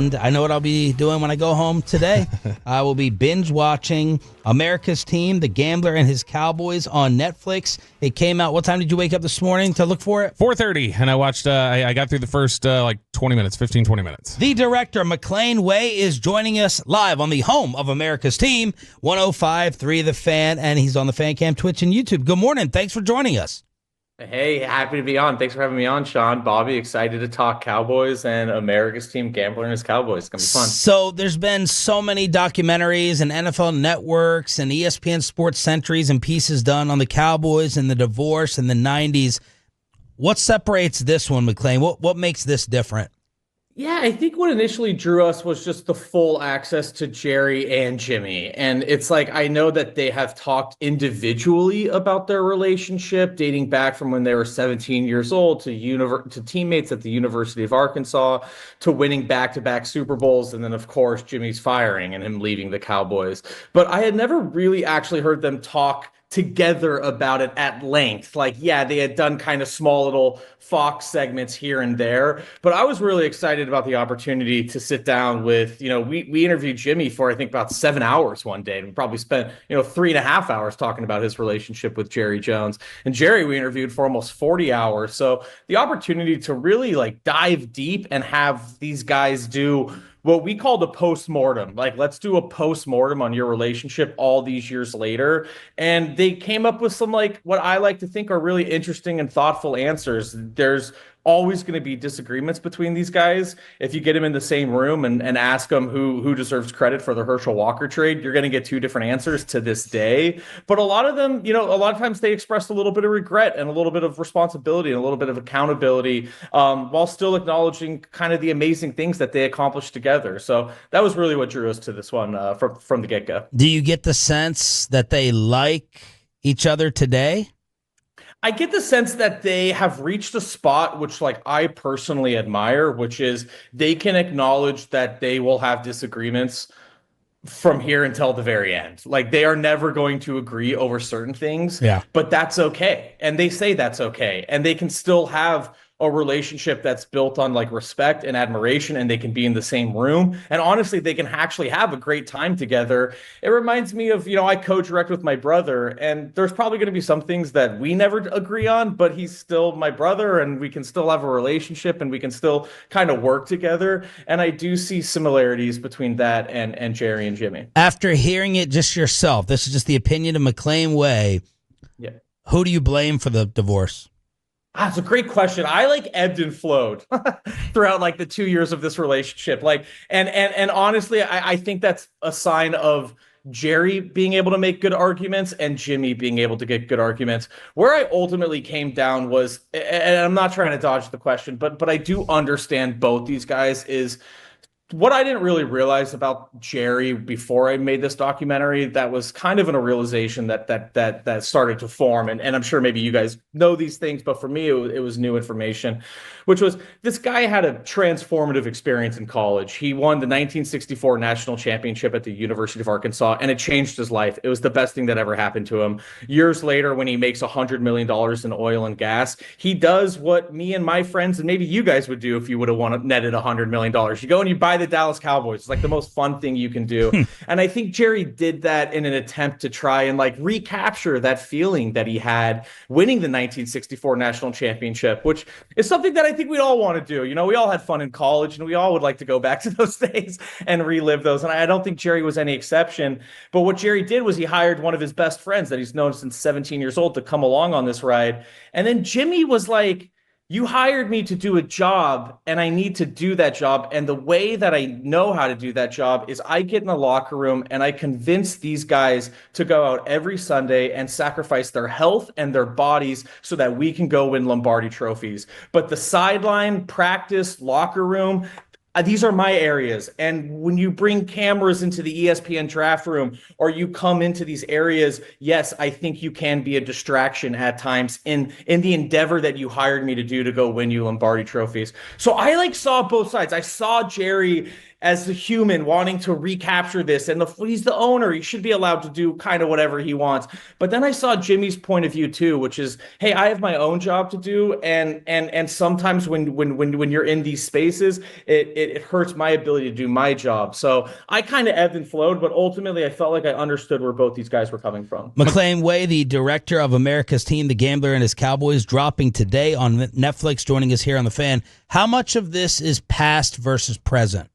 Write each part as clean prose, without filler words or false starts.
and I know what I'll be doing when I go home today. I will be binge watching America's Team, The Gambler and His Cowboys on Netflix. It came out. What time did you wake up this morning to look for it? 4:30, and I watched. I got through the first 20 minutes, 15, 20 minutes. The director, Maclain Way, is joining us live on the home of America's Team, 105.3 The Fan, and he's on the Fan Cam, Twitch, and YouTube. Good morning. Thanks for joining us. Hey, happy to be on. Thanks for having me on, Shan. Bobby, excited to talk Cowboys and America's Team, Gambler and His Cowboys. It's going to be fun. So there's been so many documentaries and NFL networks and ESPN Sports Centuries and pieces done on the Cowboys and the divorce in the 90s. What separates this one, Maclain? What makes this different? Yeah, I think what initially drew us was just the full access to Jerry and Jimmy. And it's like, I know that they have talked individually about their relationship dating back from when they were 17 years old to teammates at the University of Arkansas, to winning back-to-back Super Bowls. And then, of course, Jimmy's firing and him leaving the Cowboys. But I had never really actually heard them talk together about it at length. Like, yeah, they had done kind of small little Fox segments here and there, but I was really excited about the opportunity to sit down with, we interviewed Jimmy for, I think, about 7 hours one day. And we probably spent, 3.5 hours talking about his relationship with Jerry Jones. And Jerry, we interviewed for almost 40 hours. So the opportunity to really dive deep and have these guys do what we called a post-mortem. Like, let's do a post-mortem on your relationship all these years later. And they came up with some, what I like to think are really interesting and thoughtful answers. There's always going to be disagreements between these guys. If you get them in the same room and ask them who deserves credit for the Herschel Walker trade, you're going to get two different answers to this day. But a lot of them, a lot of times they expressed a little bit of regret and a little bit of responsibility and a little bit of accountability, while still acknowledging kind of the amazing things that they accomplished together. So that was really what drew us to this one from the get-go. Do you get the sense that they like each other today? I get the sense that they have reached a spot which, I personally admire, which is they can acknowledge that they will have disagreements from here until the very end. They are never going to agree over certain things, but that's okay. And they say that's okay. And they can still have a relationship that's built on respect and admiration, and they can be in the same room. And honestly, they can actually have a great time together. It reminds me of, I co-direct with my brother, and there's probably going to be some things that we never agree on, but he's still my brother, and we can still have a relationship, and we can still kind of work together. And I do see similarities between that and Jerry and Jimmy. After hearing it just yourself, this is just the opinion of Maclain Way. Yeah. Who do you blame for the divorce? It's a great question. I ebbed and flowed throughout the 2 years of this relationship. And honestly, I think that's a sign of Jerry being able to make good arguments and Jimmy being able to get good arguments. Where I ultimately came down was, and I'm not trying to dodge the question, but I do understand both these guys, is what I didn't really realize about Jerry before I made this documentary, that was kind of a realization that started to form. And I'm sure maybe you guys know these things, but for me, it was new information, which was this guy had a transformative experience in college. He won the 1964 national championship at the University of Arkansas, and it changed his life. It was the best thing that ever happened to him. Years later, when he makes $100 million in oil and gas, he does what me and my friends, and maybe you guys would do if you would have netted $100 million. You go and you buy the Dallas Cowboys. It's the most fun thing you can do. And I think Jerry did that in an attempt to try and recapture that feeling that he had winning the 1964 national championship, which is something that I think we'd all want to do. We all had fun in college, and we all would like to go back to those days and relive those. And I don't think Jerry was any exception. But what Jerry did was he hired one of his best friends that he's known since 17 years old to come along on this ride. And then Jimmy was like, you hired me to do a job, and I need to do that job. And the way that I know how to do that job is I get in the locker room and I convince these guys to go out every Sunday and sacrifice their health and their bodies so that we can go win Lombardi trophies. But the sideline, practice, locker room, these are my areas. And when you bring cameras into the ESPN draft room, or you come into these areas, yes, I think you can be a distraction at times in the endeavor that you hired me to do to go win you Lombardi trophies. So I saw both sides. I saw Jerry as the human wanting to recapture this, and he's the owner, he should be allowed to do kind of whatever he wants. But then I saw Jimmy's point of view too, which is, hey, I have my own job to do, and sometimes when you're in these spaces, it hurts my ability to do my job. So I kind of ebbed and flowed, but ultimately I felt like I understood where both these guys were coming from. Maclain Way, the director of America's team, The Gambler and His Cowboys, dropping today on Netflix, joining us here on The Fan. How much of this is past versus present?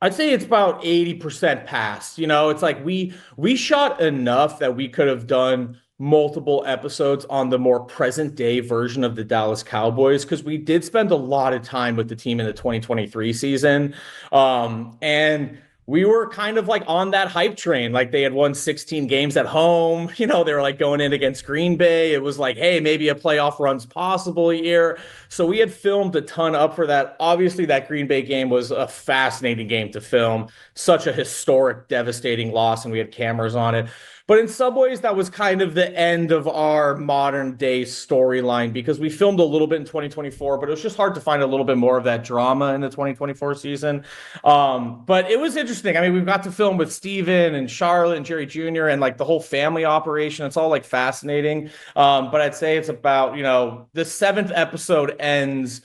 I'd say it's about 80% past. You know, it's like we shot enough that we could have done multiple episodes on the more present day version of the Dallas Cowboys, because we did spend a lot of time with the team in the 2023 season. And we were kind of like on that hype train. Like, they had won 16 games at home. You know, they were like going in against Green Bay. It was like, hey, maybe a playoff run's possible here. So we had filmed a ton up for that. Obviously, that Green Bay game was a fascinating game to film. Such a historic, devastating loss, and we had cameras on it. But in some ways, that was kind of the end of our modern day storyline, because we filmed a little bit in 2024, but it was just hard to find a little bit more of that drama in the 2024 season. But it was interesting. I mean, we've got to film with Steven and Charlotte and Jerry Jr. and like the whole family operation. It's all like fascinating. But I'd say it's about, you know, the 7th episode ends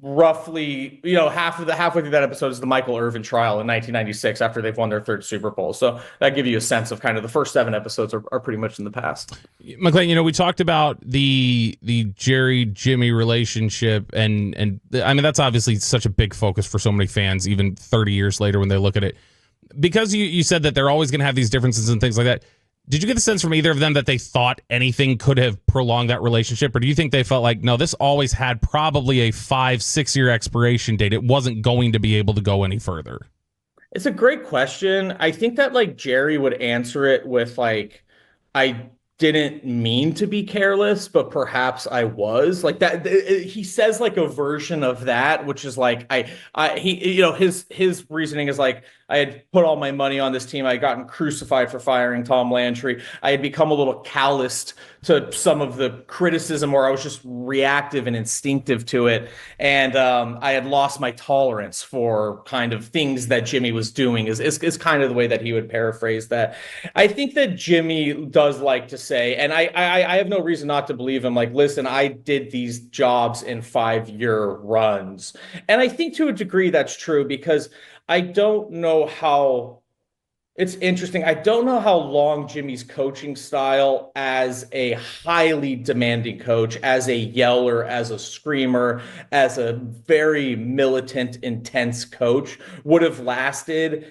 roughly, you know, halfway through that episode is the Michael Irvin trial in 1996 after they've won their 3rd Super Bowl. So that gives you a sense of kind of the first 7 episodes are pretty much in the past. Maclain, you know, we talked about the Jerry Jimmy relationship, and I mean, that's obviously such a big focus for so many fans, even 30 years later when they look at it. Because you said that they're always going to have these differences and things like that. Did you get the sense from either of them that they thought anything could have prolonged that relationship? Or do you think they felt like, no, this always had probably a 5-6 year expiration date, it wasn't going to be able to go any further? It's a great question. I think that like Jerry would answer it with like, I didn't mean to be careless, but perhaps I was. Like that, he says like a version of that, which is like, he, you know, his reasoning is like, I had put all my money on this team. I had gotten crucified for firing Tom Landry. I had become a little calloused to some of the criticism, where I was just reactive and instinctive to it. And I had lost my tolerance for kind of things that Jimmy was doing, is kind of the way that he would paraphrase that. I think that Jimmy does like to say, and I have no reason not to believe him, like, listen, I did these jobs in 5-year runs. And I think to a degree that's true, because I don't know how, it's interesting. I don't know how long Jimmy's coaching style as a highly demanding coach, as a yeller, as a screamer, as a very militant, intense coach would have lasted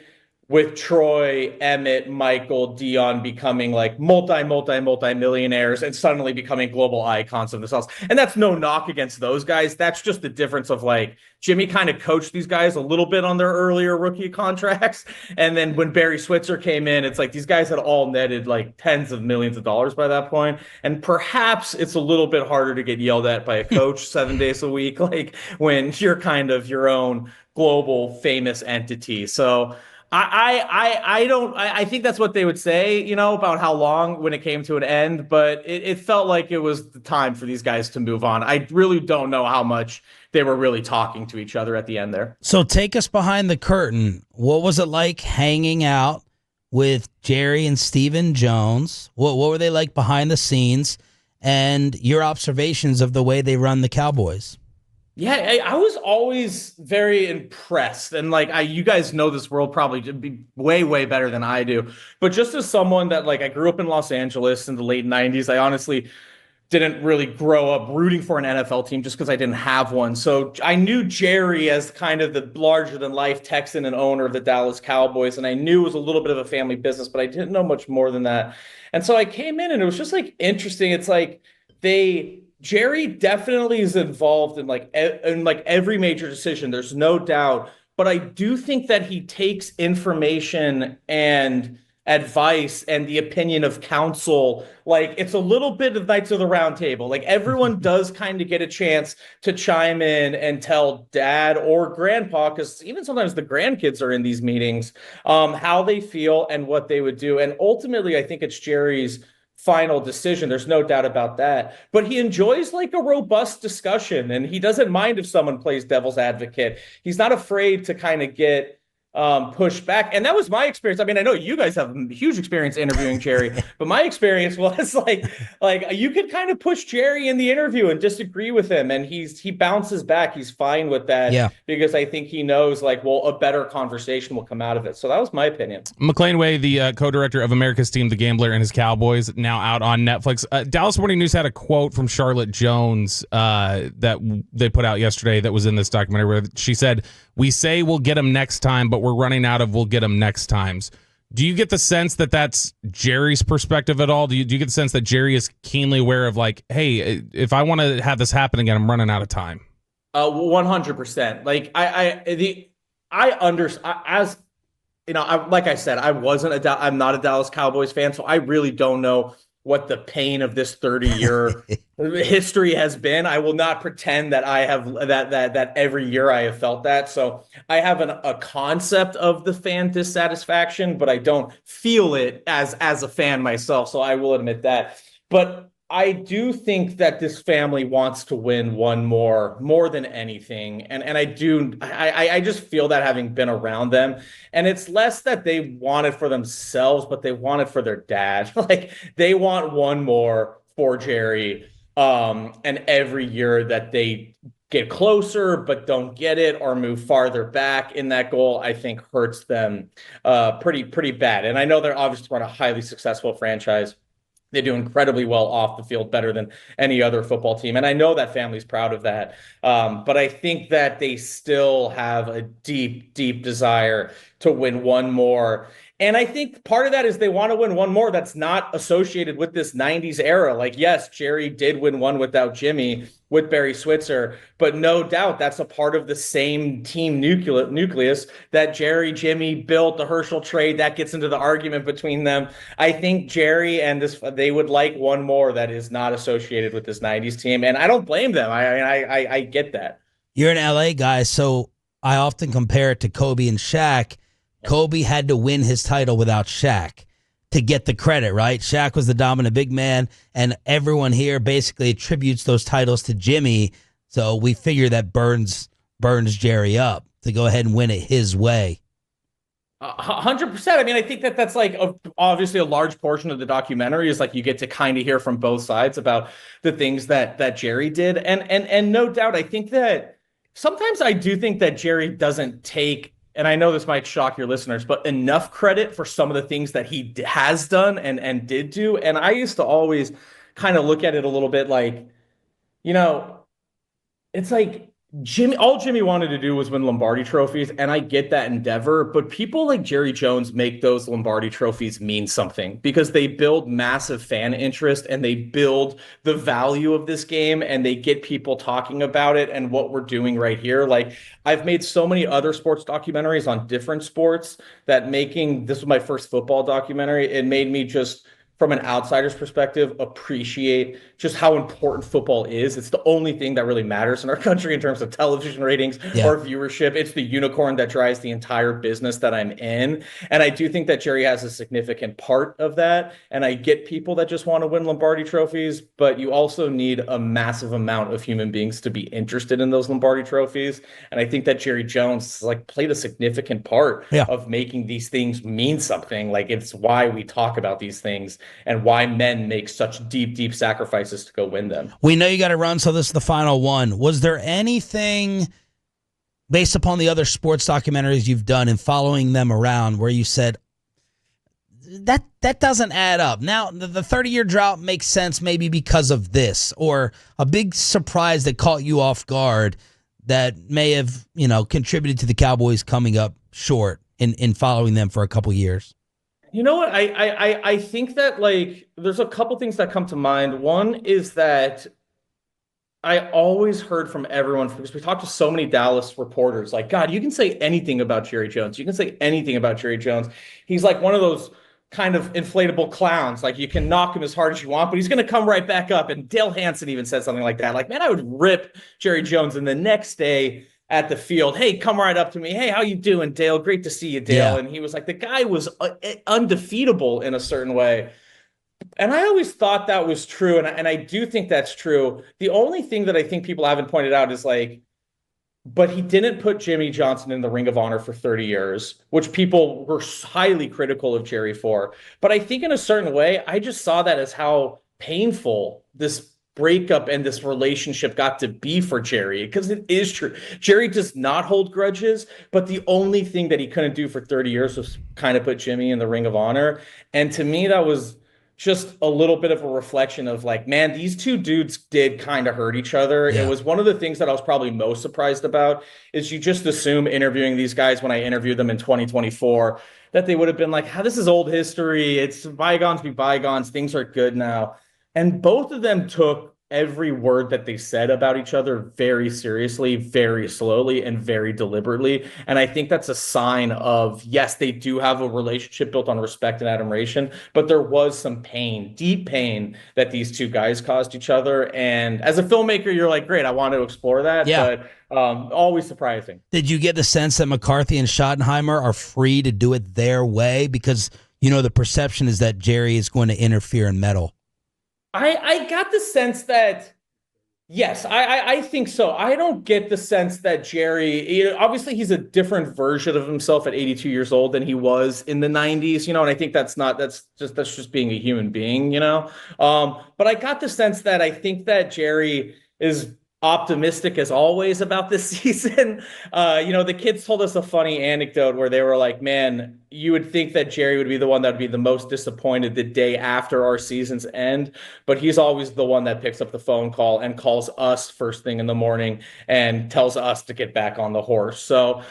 with Troy, Emmett, Michael, Dion becoming like multi-millionaires and suddenly becoming global icons of themselves. And that's no knock against those guys. That's just the difference of like, Jimmy kind of coached these guys a little bit on their earlier rookie contracts. And then when Barry Switzer came in, it's like these guys had all netted like tens of millions of dollars by that point. And perhaps it's a little bit harder to get yelled at by a coach 7 days a week, like when you're kind of your own global famous entity. So I think that's what they would say, you know, about how long when it came to an end, but it felt like it was the time for these guys to move on. I really don't know how much they were really talking to each other at the end there. So take us behind the curtain. What was it like hanging out with Jerry and Stephen Jones? What were they like behind the scenes, and your observations of the way they run the Cowboys? Yeah, I was always very impressed. And like, you guys know this world probably be way, way better than I do. But just as someone that like, I grew up in Los Angeles in the late 90s, I honestly didn't really grow up rooting for an NFL team just because I didn't have one. So I knew Jerry as kind of the larger than life Texan and owner of the Dallas Cowboys. And I knew it was a little bit of a family business, but I didn't know much more than that. And so I came in and it was just like interesting. It's like Jerry definitely is involved in like every major decision. There's no doubt. But I do think that he takes information and advice and the opinion of counsel. Like, it's a little bit of Knights of the Round Table. Like, everyone does kind of get a chance to chime in and tell dad or grandpa, because even sometimes the grandkids are in these meetings, how they feel and what they would do. And ultimately, I think it's Jerry's final decision. There's no doubt about that. But he enjoys like a robust discussion, and he doesn't mind if someone plays devil's advocate. He's not afraid to kind of get pushed back. And that was my experience. I mean, I know you guys have huge experience interviewing Jerry, but my experience was like you could kind of push Jerry in the interview and disagree with him, and he bounces back. He's fine with that, because I think he knows, like, well, a better conversation will come out of it. So that was my opinion. Maclain Way, the co-director of America's team, The Gambler and His Cowboys, now out on Netflix. Dallas Morning News had a quote from Charlotte Jones that they put out yesterday that was in this documentary, where she said, "We say we'll get him next time, but we're running out of we'll get him next times." Do you get the sense that that's Jerry's perspective at all? Do you get the sense that Jerry is keenly aware of, like, hey, if I want to have this happen again, I'm running out of time? 100%. Like as you know, like I said, I'm not a Dallas Cowboys fan, so I really don't know what the pain of this 30-year history has been. I will not pretend that I have that every year I have felt that. So I have a concept of the fan dissatisfaction, but I don't feel it as a fan myself. So I will admit that. But I do think that this family wants to win one more than anything. And I just feel that, having been around them. And it's less that they want it for themselves, but they want it for their dad. Like, they want one more for Jerry. And every year that they get closer but don't get it, or move farther back in that goal, I think hurts them pretty bad. And I know they're obviously run a highly successful franchise. They do incredibly well off the field, better than any other football team. And I know that family's proud of that. But I think that they still have a deep, deep desire to win one more. And I think part of that is they want to win one more that's not associated with this 90s era. Like, yes, Jerry did win one without Jimmy, with Barry Switzer, but no doubt that's a part of the same team nucleus that Jerry, Jimmy built, the Herschel trade, that gets into the argument between them. I think Jerry and they would like one more that is not associated with this 90s team. And I don't blame them. I get that. You're an LA guy, so I often compare it to Kobe and Shaq. Kobe had to win his title without Shaq to get the credit, right? Shaq was the dominant big man, and everyone here basically attributes those titles to Jimmy. So we figure that burns Jerry up to go ahead and win it his way. 100%. I mean, I think that's like obviously a large portion of the documentary is like you get to kind of hear from both sides about the things that Jerry did. And no doubt, I think that sometimes I do think that Jerry doesn't take, and I know this might shock your listeners, but enough credit for some of the things that he has done and did do. And I used to always kind of look at it a little bit like, you know, it's like all Jimmy wanted to do was win Lombardi trophies, and I get that endeavor, but people like Jerry Jones make those Lombardi trophies mean something because they build massive fan interest and they build the value of this game and they get people talking about it and what we're doing right here. Like, I've made so many other sports documentaries on different sports that this was my first football documentary. It made me just, from an outsider's perspective, appreciate just how important football is. It's the only thing that really matters in our country in terms of television ratings or viewership. It's the unicorn that drives the entire business that I'm in. And I do think that Jerry has a significant part of that. And I get people that just want to win Lombardi trophies, but you also need a massive amount of human beings to be interested in those Lombardi trophies. And I think that Jerry Jones played a significant part of making these things mean something. Like, it's why we talk about these things and why men make such deep, deep sacrifices to go win them. We know you got to run, so this is the final one. Was there anything, based upon the other sports documentaries you've done and following them around, where you said, that doesn't add up? Now, the 30-year drought makes sense maybe because of this, or a big surprise that caught you off guard that may have, contributed to the Cowboys coming up short in following them for a couple years. You know what? I think that, like, there's a couple things that come to mind. One is that I always heard from everyone, because we talked to so many Dallas reporters, like, God, you can say anything about Jerry Jones. You can say anything about Jerry Jones. He's like one of those kind of inflatable clowns. Like, you can knock him as hard as you want, but he's going to come right back up. And Dale Hansen even said something like that. Like, man, I would rip Jerry Jones, and the next day at the field, hey, come right up to me. Hey, how you doing, Dale? Great to see you, Dale. Yeah. And he was like, the guy was undefeatable in a certain way. And I always thought that was true. And I do think that's true. The only thing that I think people haven't pointed out is, like, but he didn't put Jimmy Johnson in the Ring of Honor for 30 years, which people were highly critical of Jerry for. But I think in a certain way, I just saw that as how painful this breakup and this relationship got to be for Jerry, because it is true. Jerry does not hold grudges, but the only thing that he couldn't do for 30 years was kind of put Jimmy in the Ring of Honor. And to me, that was just a little bit of a reflection of like, man, these two dudes did kind of hurt each other. Yeah. It was one of the things that I was probably most surprised about is you just assume interviewing these guys when I interviewed them in 2024 that they would have been like, this is old history. It's bygones be bygones. Things are good now. And both of them took every word that they said about each other very seriously, very slowly, and very deliberately. And I think that's a sign of, yes, they do have a relationship built on respect and admiration, but there was some pain, deep pain that these two guys caused each other. And as a filmmaker, you're like, great, I want to explore that. Yeah. But always surprising. Did you get the sense that McCarthy and Schottenheimer are free to do it their way? Because, the perception is that Jerry is going to interfere and meddle. I got the sense that, yes, I think so. I don't get the sense that Jerry, obviously he's a different version of himself at 82 years old than he was in the 90s, and I think that's just being a human being, but I got the sense that I think that Jerry is optimistic as always about this season. The kids told us a funny anecdote where they were like, man, you would think that Jerry would be the one that would be the most disappointed the day after our season's end, but he's always the one that picks up the phone call and calls us first thing in the morning and tells us to get back on the horse. So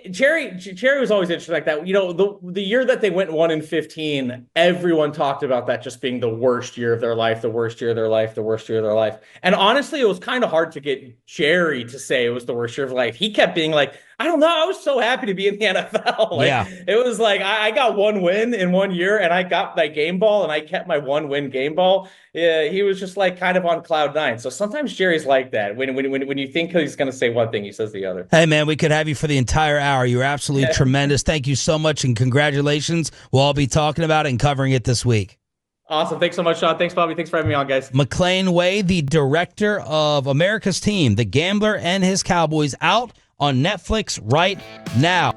Jerry was always interesting like that. The year that they went 1-15, everyone talked about that just being the worst year of their life, the worst year of their life, the worst year of their life. And honestly, it was kind of hard to get Jerry to say it was the worst year of life. He kept being like, I don't know, I was so happy to be in the NFL. It was like I got one win in 1 year, and I got my game ball, and I kept my 1-win game ball. Yeah, he was just like kind of on cloud nine. So sometimes Jerry's like that. When you think he's going to say one thing, he says the other. Hey, man, we could have you for the entire hour. You're absolutely tremendous. Thank you so much, and congratulations. We'll all be talking about it and covering it this week. Awesome. Thanks so much, Sean. Thanks, Bobby. Thanks for having me on, guys. Maclain Way, the director of America's Team, The Gambler and His Cowboys, out on Netflix right now.